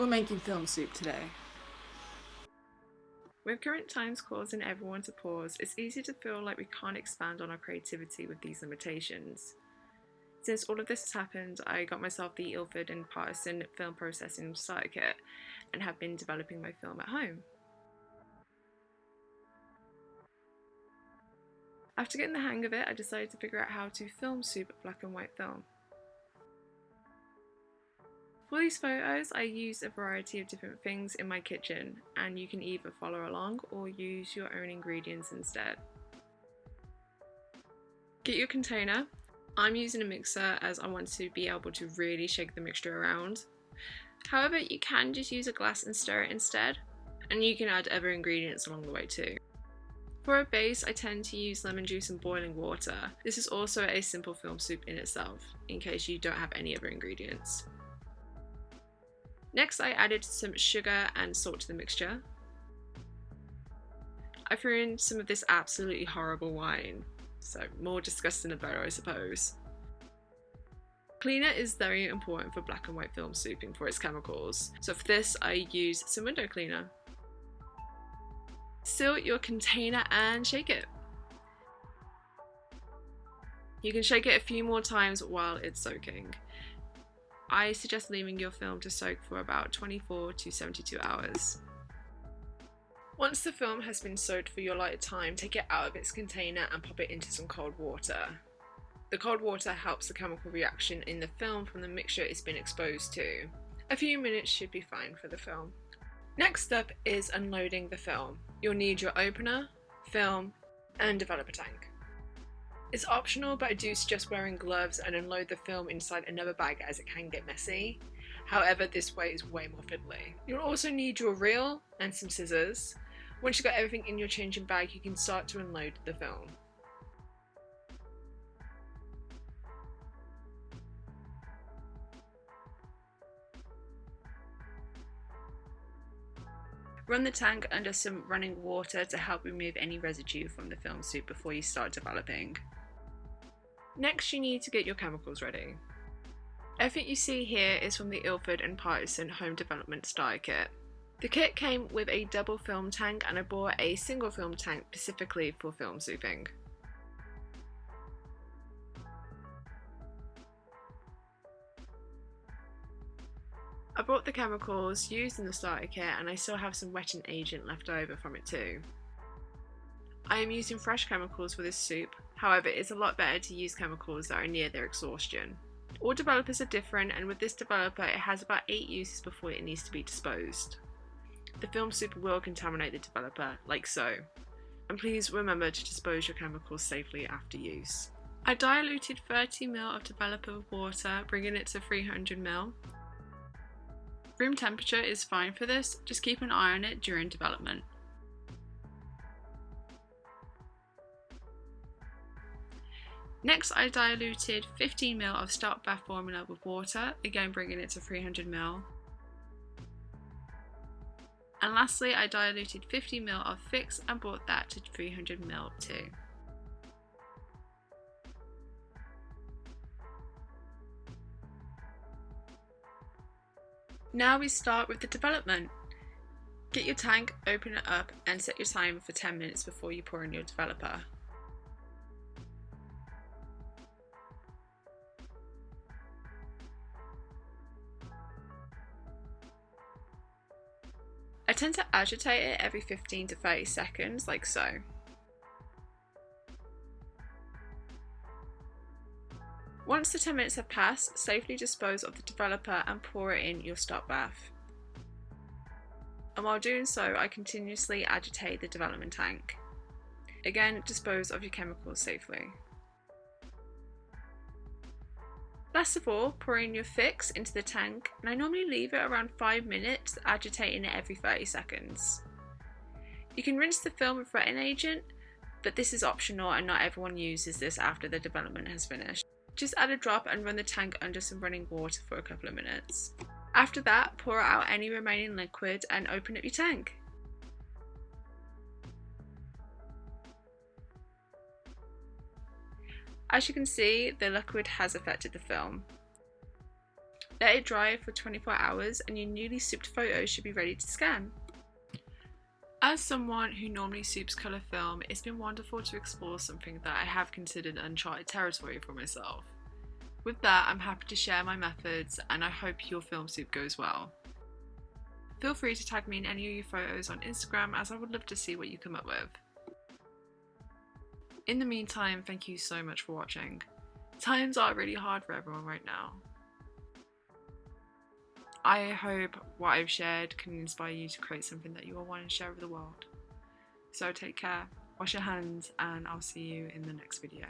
We're making film soup today. With current times causing everyone to pause, it's easy to feel like we can't expand on our creativity with these limitations. Since all of this has happened, I got myself the Ilford and Partisan film processing starter kit and have been developing my film at home. After getting the hang of it, I decided to figure out how to film soup black and white film. For these photos, I used a variety of different things in my kitchen, and you can either follow along or use your own ingredients instead. Get your container. I'm using a mixer as I want to be able to really shake the mixture around. However, you can just use a glass and stir it instead, and you can add other ingredients along the way too. For a base, I tend to use lemon juice and boiling water. This is also a simple film soup in itself, in case you don't have any other ingredients. Next, I added some sugar and salt to the mixture. I threw in some of this absolutely horrible wine, so more disgusting the better, I suppose. Cleaner is very important for black and white film souping for its chemicals, so for this I used some window cleaner. Seal your container and shake it. You can shake it a few more times while it's soaking. I suggest leaving your film to soak for about 24 to 72 hours. Once the film has been soaked for your allotted time, take it out of its container and pop it into some cold water. The cold water helps the chemical reaction in the film from the mixture it's been exposed to. A few minutes should be fine for the film. Next up is unloading the film. You'll need your opener, film, and developer tank. It's optional, but I do suggest wearing gloves and unload the film inside another bag as it can get messy. However, this way is way more fiddly. You'll also need your reel and some scissors. Once you've got everything in your changing bag, you can start to unload the film. Run the tank under some running water to help remove any residue from the film soup before you start developing. Next, you need to get your chemicals ready. Everything you see here is from the Ilford and Partisan Home Development Starter Kit. The kit came with a double film tank, and I bought a single film tank specifically for film souping. I brought the chemicals used in the starter kit, and I still have some wetting agent left over from it too. I am using fresh chemicals for this soup, however it's a lot better to use chemicals that are near their exhaustion. All developers are different, and with this developer it has about 8 uses before it needs to be disposed. The film soup will contaminate the developer, like so, and please remember to dispose your chemicals safely after use. I diluted 30 ml of developer with water, bringing it to 300 ml. Room temperature is fine for this, just keep an eye on it during development. Next, I diluted 15 ml of start bath formula with water, again bringing it to 300 ml. And lastly, I diluted 50 ml of fix and brought that to 300 ml too. Now we start with the development. Get your tank, open it up, and set your timer for 10 minutes before you pour in your developer. I tend to agitate it every 15 to 30 seconds, like so. Once the 10 minutes have passed, safely dispose of the developer and pour it in your stock bath. And while doing so, I continuously agitate the development tank. Again, dispose of your chemicals safely. Last of all, pour in your fix into the tank, and I normally leave it around 5 minutes, agitating it every 30 seconds. You can rinse the film with wetting agent, but this is optional and not everyone uses this after the development has finished. Just add a drop and run the tank under some running water for a couple of minutes. After that, pour out any remaining liquid and open up your tank. As you can see, the liquid has affected the film. Let it dry for 24 hours and your newly souped photos should be ready to scan. As someone who normally soups colour film, it's been wonderful to explore something that I have considered uncharted territory for myself. With that, I'm happy to share my methods and I hope your film soup goes well. Feel free to tag me in any of your photos on Instagram, as I would love to see what you come up with. In the meantime, thank you so much for watching. Times are really hard for everyone right now. I hope what I've shared can inspire you to create something that you all want to share with the world. So take care, wash your hands, and I'll see you in the next video.